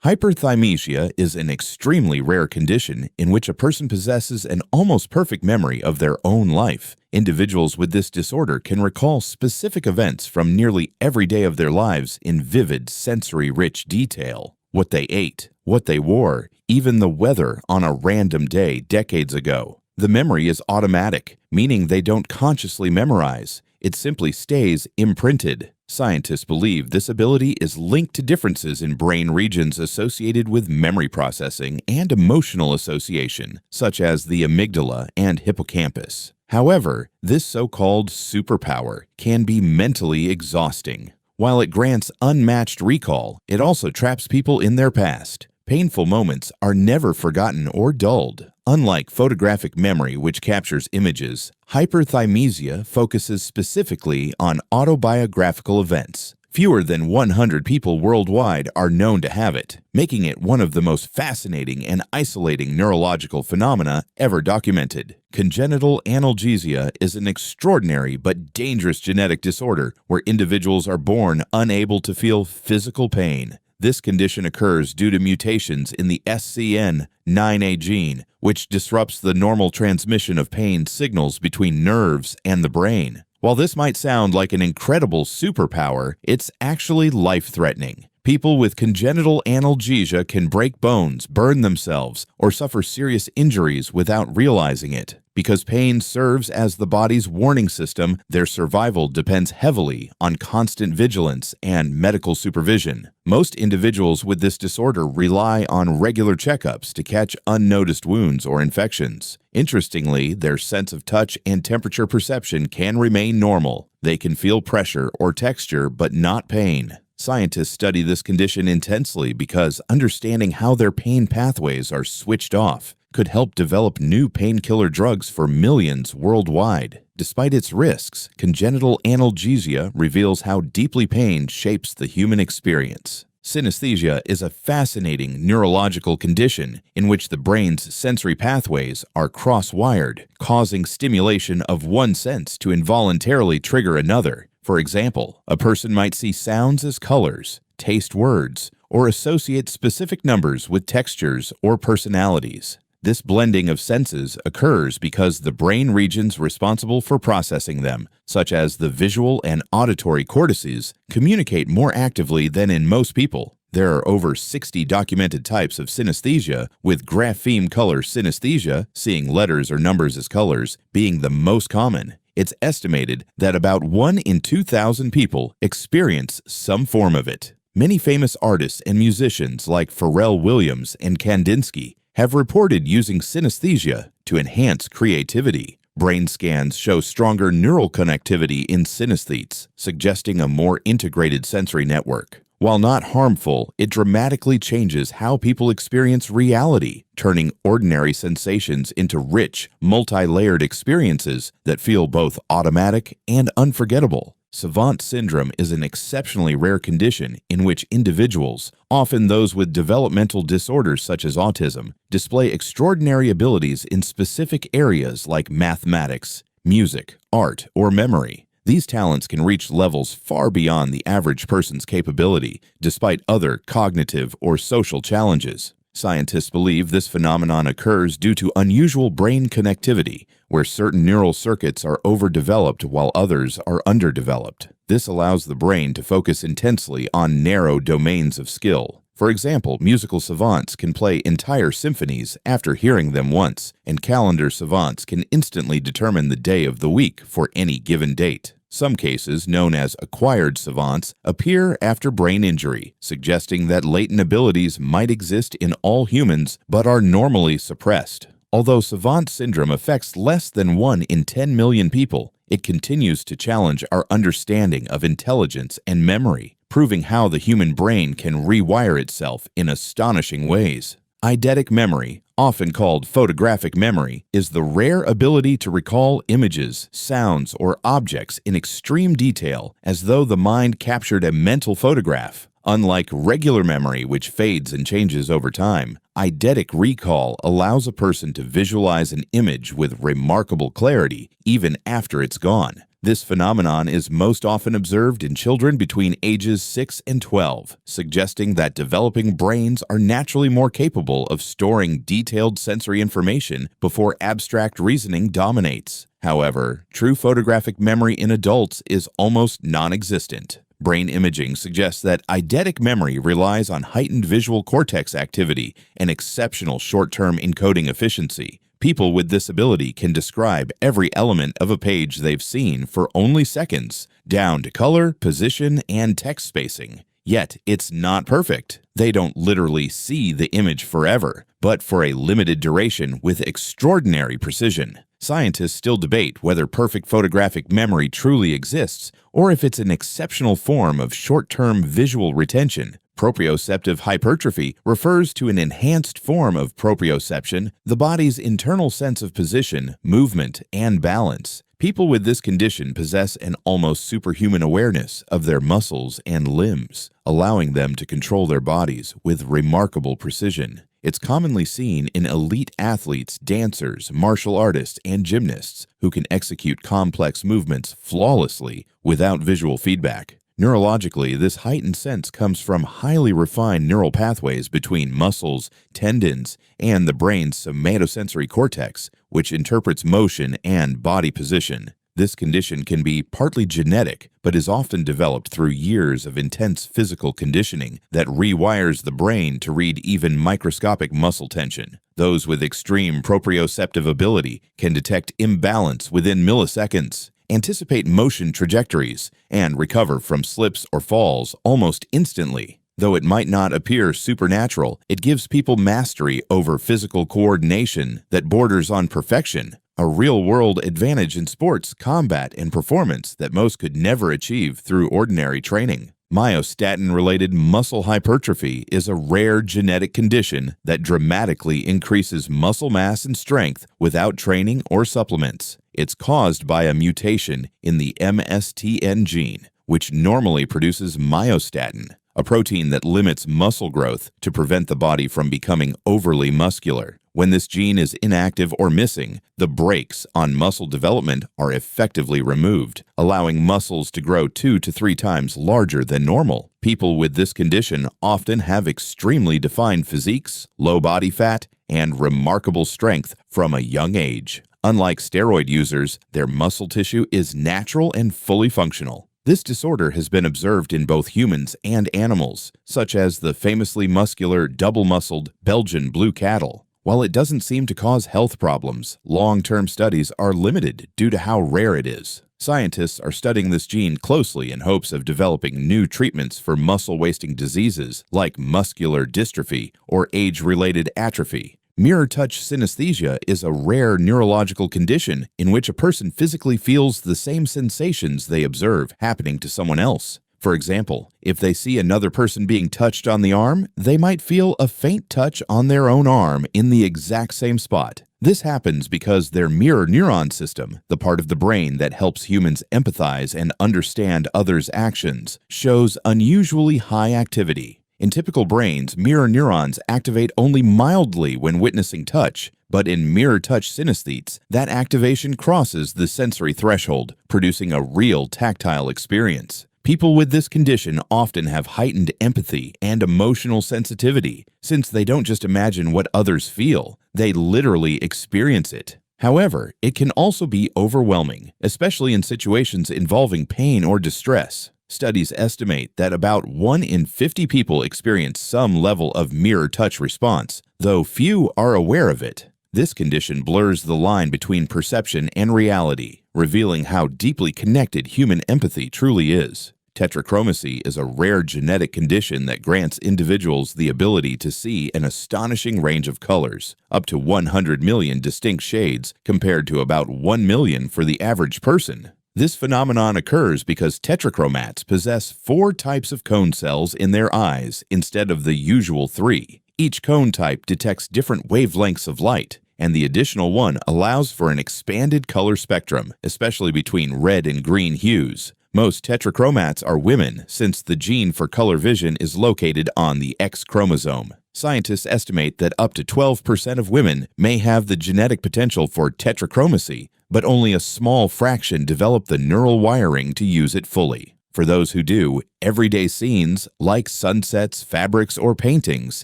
Hyperthymesia is an extremely rare condition in which a person possesses an almost perfect memory of their own life. Individuals with this disorder can recall specific events from nearly every day of their lives in vivid, sensory-rich detail. What they ate, what they wore, even the weather on a random day decades ago. The memory is automatic, meaning they don't consciously memorize. It simply stays imprinted. Scientists believe this ability is linked to differences in brain regions associated with memory processing and emotional association, such as the amygdala and hippocampus. However, this so-called superpower can be mentally exhausting. While it grants unmatched recall, it also traps people in their past. Painful moments are never forgotten or dulled. Unlike photographic memory, which captures images, hyperthymesia focuses specifically on autobiographical events. Fewer than 100 people worldwide are known to have it, making it one of the most fascinating and isolating neurological phenomena ever documented. Congenital analgesia is an extraordinary but dangerous genetic disorder where individuals are born unable to feel physical pain. This condition occurs due to mutations in the SCN9A gene, which disrupts the normal transmission of pain signals between nerves and the brain. While this might sound like an incredible superpower, it's actually life-threatening. People with congenital analgesia can break bones, burn themselves, or suffer serious injuries without realizing it. Because pain serves as the body's warning system, their survival depends heavily on constant vigilance and medical supervision. Most individuals with this disorder rely on regular checkups to catch unnoticed wounds or infections. Interestingly, their sense of touch and temperature perception can remain normal. They can feel pressure or texture, but not pain. Scientists study this condition intensely because understanding how their pain pathways are switched off could help develop new painkiller drugs for millions worldwide. Despite its risks, congenital analgesia reveals how deeply pain shapes the human experience. Synesthesia is a fascinating neurological condition in which the brain's sensory pathways are cross-wired, causing stimulation of one sense to involuntarily trigger another. For example, a person might see sounds as colors, taste words, or associate specific numbers with textures or personalities. This blending of senses occurs because the brain regions responsible for processing them, such as the visual and auditory cortices, communicate more actively than in most people. There are over 60 documented types of synesthesia, with grapheme color synesthesia, seeing letters or numbers as colors, being the most common. It's estimated that about 1 in 2,000 people experience some form of it. Many famous artists and musicians like Pharrell Williams and Kandinsky have reported using synesthesia to enhance creativity. Brain scans show stronger neural connectivity in synesthetes, suggesting a more integrated sensory network. While not harmful, it dramatically changes how people experience reality, turning ordinary sensations into rich, multi-layered experiences that feel both automatic and unforgettable. Savant syndrome is an exceptionally rare condition in which individuals, often those with developmental disorders such as autism, display extraordinary abilities in specific areas like mathematics, music, art, or memory. These talents can reach levels far beyond the average person's capability, despite other cognitive or social challenges. Scientists believe this phenomenon occurs due to unusual brain connectivity, where certain neural circuits are overdeveloped while others are underdeveloped. This allows the brain to focus intensely on narrow domains of skill. For example, musical savants can play entire symphonies after hearing them once, and calendar savants can instantly determine the day of the week for any given date. Some cases, known as acquired savants, appear after brain injury, suggesting that latent abilities might exist in all humans but are normally suppressed. Although savant syndrome affects less than 1 in 10 million people, it continues to challenge our understanding of intelligence and memory, proving how the human brain can rewire itself in astonishing ways. Eidetic memory, often called photographic memory, is the rare ability to recall images, sounds, or objects in extreme detail as though the mind captured a mental photograph. Unlike regular memory, which fades and changes over time, eidetic recall allows a person to visualize an image with remarkable clarity even after it's gone. This phenomenon is most often observed in children between ages 6 and 12, suggesting that developing brains are naturally more capable of storing detailed sensory information before abstract reasoning dominates. However, true photographic memory in adults is almost non-existent. Brain imaging suggests that eidetic memory relies on heightened visual cortex activity and exceptional short-term encoding efficiency. People with this ability can describe every element of a page they've seen for only seconds, down to color, position, and text spacing. Yet, it's not perfect. They don't literally see the image forever, but for a limited duration with extraordinary precision. Scientists still debate whether perfect photographic memory truly exists or if it's an exceptional form of short-term visual retention. Proprioceptive hypertrophy refers to an enhanced form of proprioception, the body's internal sense of position, movement, and balance. People with this condition possess an almost superhuman awareness of their muscles and limbs, allowing them to control their bodies with remarkable precision. It's commonly seen in elite athletes, dancers, martial artists, and gymnasts who can execute complex movements flawlessly without visual feedback. Neurologically, this heightened sense comes from highly refined neural pathways between muscles, tendons, and the brain's somatosensory cortex, which interprets motion and body position. This condition can be partly genetic, but is often developed through years of intense physical conditioning that rewires the brain to read even microscopic muscle tension. Those with extreme proprioceptive ability can detect imbalance within milliseconds, anticipate motion trajectories, and recover from slips or falls almost instantly. Though it might not appear supernatural, it gives people mastery over physical coordination that borders on perfection, a real-world advantage in sports, combat, and performance that most could never achieve through ordinary training. Myostatin-related muscle hypertrophy is a rare genetic condition that dramatically increases muscle mass and strength without training or supplements. It's caused by a mutation in the MSTN gene, which normally produces myostatin, a protein that limits muscle growth to prevent the body from becoming overly muscular. When this gene is inactive or missing, the brakes on muscle development are effectively removed, allowing muscles to grow 2 to 3 times larger than normal. People with this condition often have extremely defined physiques, low body fat, and remarkable strength from a young age. Unlike steroid users, their muscle tissue is natural and fully functional. This disorder has been observed in both humans and animals, such as the famously muscular, double-muscled Belgian blue cattle. While it doesn't seem to cause health problems, long-term studies are limited due to how rare it is. Scientists are studying this gene closely in hopes of developing new treatments for muscle-wasting diseases like muscular dystrophy or age-related atrophy. Mirror touch synesthesia is a rare neurological condition in which a person physically feels the same sensations they observe happening to someone else. For example, if they see another person being touched on the arm, they might feel a faint touch on their own arm in the exact same spot. This happens because their mirror neuron system, the part of the brain that helps humans empathize and understand others' actions, shows unusually high activity. In typical brains, mirror neurons activate only mildly when witnessing touch, but in mirror touch synesthetes, that activation crosses the sensory threshold, producing a real tactile experience. People with this condition often have heightened empathy and emotional sensitivity, since they don't just imagine what others feel, they literally experience it. However, it can also be overwhelming, especially in situations involving pain or distress. Studies estimate that about 1 in 50 people experience some level of mirror touch response, though few are aware of it. This condition blurs the line between perception and reality, revealing how deeply connected human empathy truly is. Tetrachromacy is a rare genetic condition that grants individuals the ability to see an astonishing range of colors, up to 100 million distinct shades compared to about 1 million for the average person. This phenomenon occurs because tetrachromats possess 4 types of cone cells in their eyes instead of the usual 3. Each cone type detects different wavelengths of light, and the additional one allows for an expanded color spectrum, especially between red and green hues. Most tetrachromats are women, since the gene for color vision is located on the X chromosome. Scientists estimate that up to 12% of women may have the genetic potential for tetrachromacy, but only a small fraction develop the neural wiring to use it fully. For those who do, everyday scenes, like sunsets, fabrics, or paintings,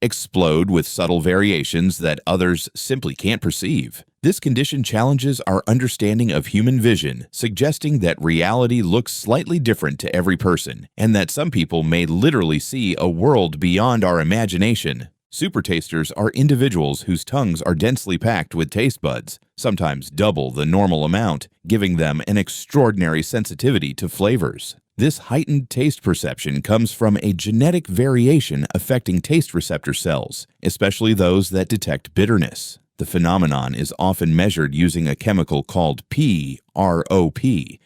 explode with subtle variations that others simply can't perceive. This condition challenges our understanding of human vision, suggesting that reality looks slightly different to every person, and that some people may literally see a world beyond our imagination. Supertasters are individuals whose tongues are densely packed with taste buds, sometimes double the normal amount, giving them an extraordinary sensitivity to flavors. This heightened taste perception comes from a genetic variation affecting taste receptor cells, especially those that detect bitterness. The phenomenon is often measured using a chemical called PROP,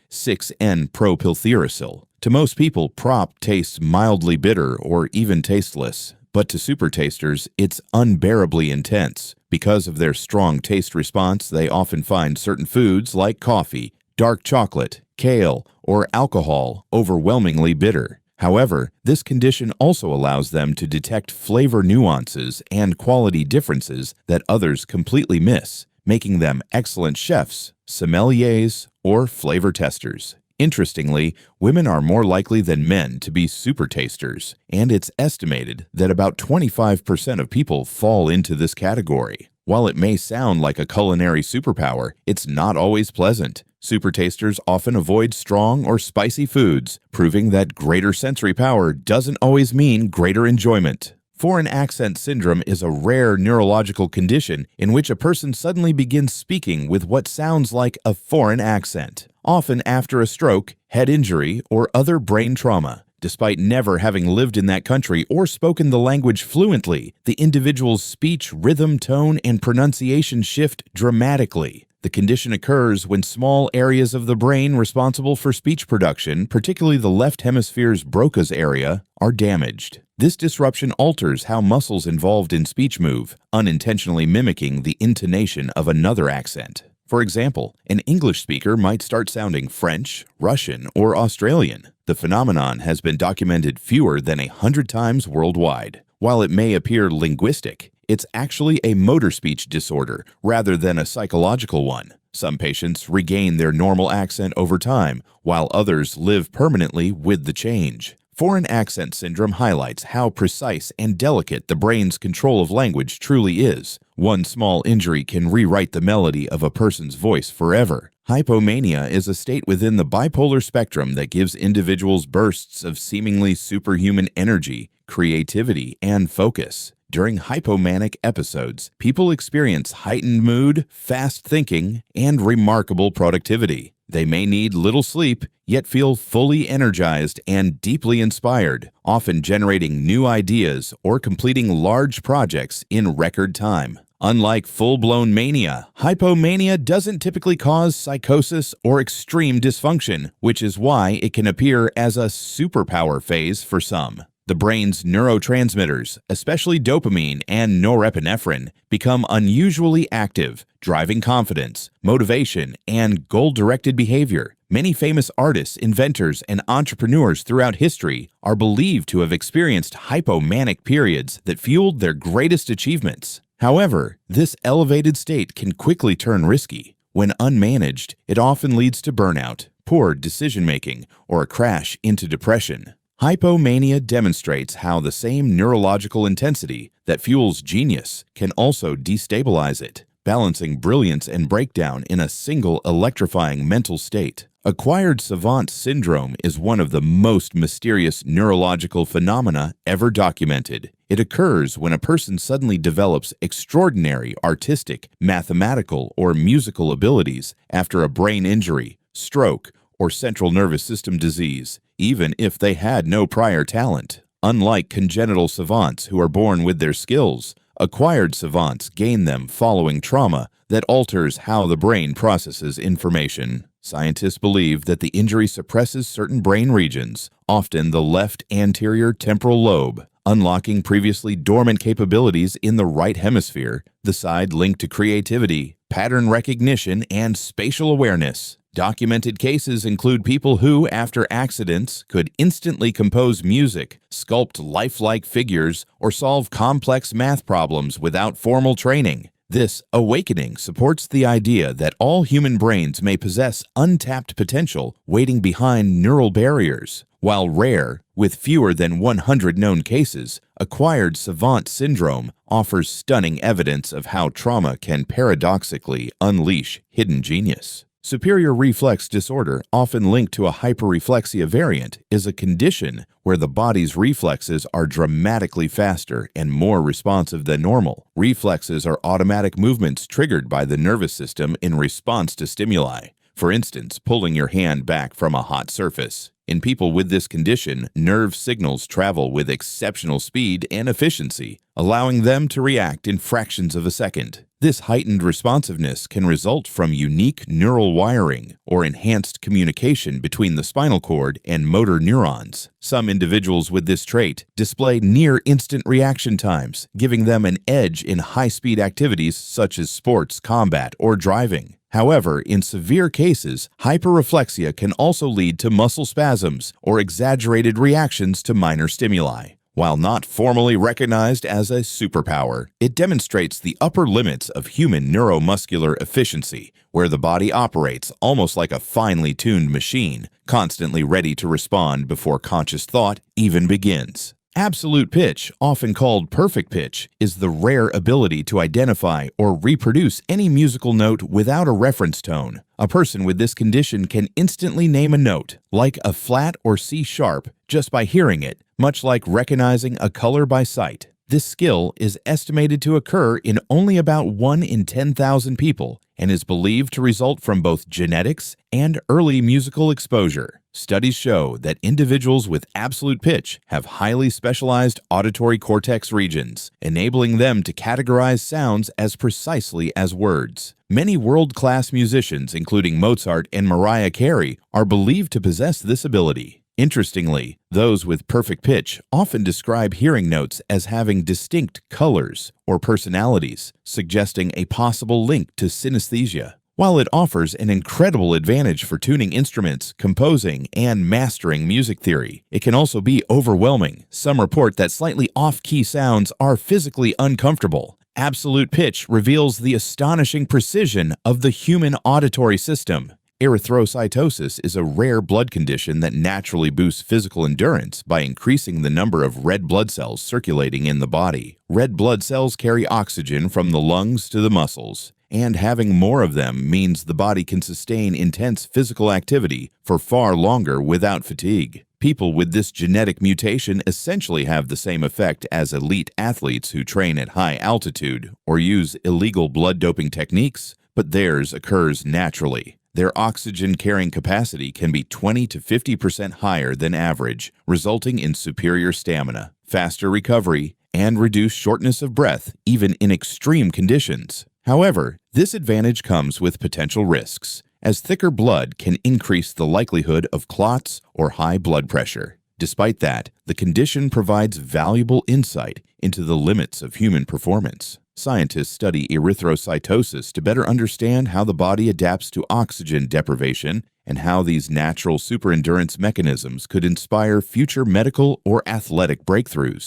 6N-propylthyracil. To most people, prop tastes mildly bitter or even tasteless, but to supertasters, it's unbearably intense. Because of their strong taste response, they often find certain foods like coffee, dark chocolate, kale, or alcohol overwhelmingly bitter. However, this condition also allows them to detect flavor nuances and quality differences that others completely miss, making them excellent chefs, sommeliers, or flavor testers. Interestingly, women are more likely than men to be supertasters, and it's estimated that about 25% of people fall into this category. While it may sound like a culinary superpower, it's not always pleasant. Supertasters often avoid strong or spicy foods, proving that greater sensory power doesn't always mean greater enjoyment. Foreign accent syndrome is a rare neurological condition in which a person suddenly begins speaking with what sounds like a foreign accent, often after a stroke, head injury, or other brain trauma. Despite never having lived in that country or spoken the language fluently, the individual's speech, rhythm, tone, and pronunciation shift dramatically. The condition occurs when small areas of the brain responsible for speech production, particularly the left hemisphere's Broca's area, are damaged. This disruption alters how muscles involved in speech move, unintentionally mimicking the intonation of another accent. For example, an English speaker might start sounding French, Russian, or Australian. The phenomenon has been documented fewer than 100 times worldwide. While it may appear linguistic, it's actually a motor speech disorder rather than a psychological one. Some patients regain their normal accent over time, while others live permanently with the change. Foreign accent syndrome highlights how precise and delicate the brain's control of language truly is. One small injury can rewrite the melody of a person's voice forever. Hypomania is a state within the bipolar spectrum that gives individuals bursts of seemingly superhuman energy, creativity, and focus. During hypomanic episodes, people experience heightened mood, fast thinking, and remarkable productivity. They may need little sleep, yet feel fully energized and deeply inspired, often generating new ideas or completing large projects in record time. Unlike full-blown mania, hypomania doesn't typically cause psychosis or extreme dysfunction, which is why it can appear as a superpower phase for some. The brain's neurotransmitters, especially dopamine and norepinephrine, become unusually active, driving confidence, motivation, and goal-directed behavior. Many famous artists, inventors, and entrepreneurs throughout history are believed to have experienced hypomanic periods that fueled their greatest achievements. However, this elevated state can quickly turn risky. When unmanaged, it often leads to burnout, poor decision-making, or a crash into depression. Hypomania demonstrates how the same neurological intensity that fuels genius can also destabilize it, balancing brilliance and breakdown in a single electrifying mental state. Acquired Savant Syndrome is one of the most mysterious neurological phenomena ever documented. It occurs when a person suddenly develops extraordinary artistic, mathematical, or musical abilities after a brain injury, stroke, or central nervous system disease, even if they had no prior talent. Unlike congenital savants who are born with their skills, acquired savants gain them following trauma that alters how the brain processes information. Scientists believe that the injury suppresses certain brain regions, often the left anterior temporal lobe, unlocking previously dormant capabilities in the right hemisphere, the side linked to creativity, pattern recognition, and spatial awareness. Documented cases include people who, after accidents, could instantly compose music, sculpt lifelike figures, or solve complex math problems without formal training. This awakening supports the idea that all human brains may possess untapped potential waiting behind neural barriers. While rare, with fewer than 100 known cases, Acquired Savant Syndrome offers stunning evidence of how trauma can paradoxically unleash hidden genius. Superior reflex disorder, often linked to a hyperreflexia variant, is a condition where the body's reflexes are dramatically faster and more responsive than normal. Reflexes are automatic movements triggered by the nervous system in response to stimuli. For instance, pulling your hand back from a hot surface. In people with this condition, nerve signals travel with exceptional speed and efficiency, allowing them to react in fractions of a second. This heightened responsiveness can result from unique neural wiring or enhanced communication between the spinal cord and motor neurons. Some individuals with this trait display near-instant reaction times, giving them an edge in high-speed activities such as sports, combat, or driving. However, in severe cases, hyperreflexia can also lead to muscle spasms or exaggerated reactions to minor stimuli. While not formally recognized as a superpower, it demonstrates the upper limits of human neuromuscular efficiency, where the body operates almost like a finely tuned machine, constantly ready to respond before conscious thought even begins. Absolute pitch, often called perfect pitch, is the rare ability to identify or reproduce any musical note without a reference tone. A person with this condition can instantly name a note, like a flat or C sharp, just by hearing it, much like recognizing a color by sight. This skill is estimated to occur in only about 1 in 10,000 people and is believed to result from both genetics and early musical exposure. Studies show that individuals with absolute pitch have highly specialized auditory cortex regions, enabling them to categorize sounds as precisely as words. Many world-class musicians, including Mozart and Mariah Carey, are believed to possess this ability. Interestingly, those with perfect pitch often describe hearing notes as having distinct colors or personalities, suggesting a possible link to synesthesia. While it offers an incredible advantage for tuning instruments, composing, and mastering music theory, it can also be overwhelming. Some report that slightly off-key sounds are physically uncomfortable. Absolute pitch reveals the astonishing precision of the human auditory system. Erythrocytosis is a rare blood condition that naturally boosts physical endurance by increasing the number of red blood cells circulating in the body. Red blood cells carry oxygen from the lungs to the muscles, and having more of them means the body can sustain intense physical activity for far longer without fatigue. People with this genetic mutation essentially have the same effect as elite athletes who train at high altitude or use illegal blood doping techniques, but theirs occurs naturally. Their oxygen-carrying capacity can be 20 to 50% higher than average, resulting in superior stamina, faster recovery, and reduced shortness of breath, even in extreme conditions. However, this advantage comes with potential risks, as thicker blood can increase the likelihood of clots or high blood pressure. Despite that, the condition provides valuable insight into the limits of human performance. Scientists study erythrocytosis to better understand how the body adapts to oxygen deprivation and how these natural superendurance mechanisms could inspire future medical or athletic breakthroughs.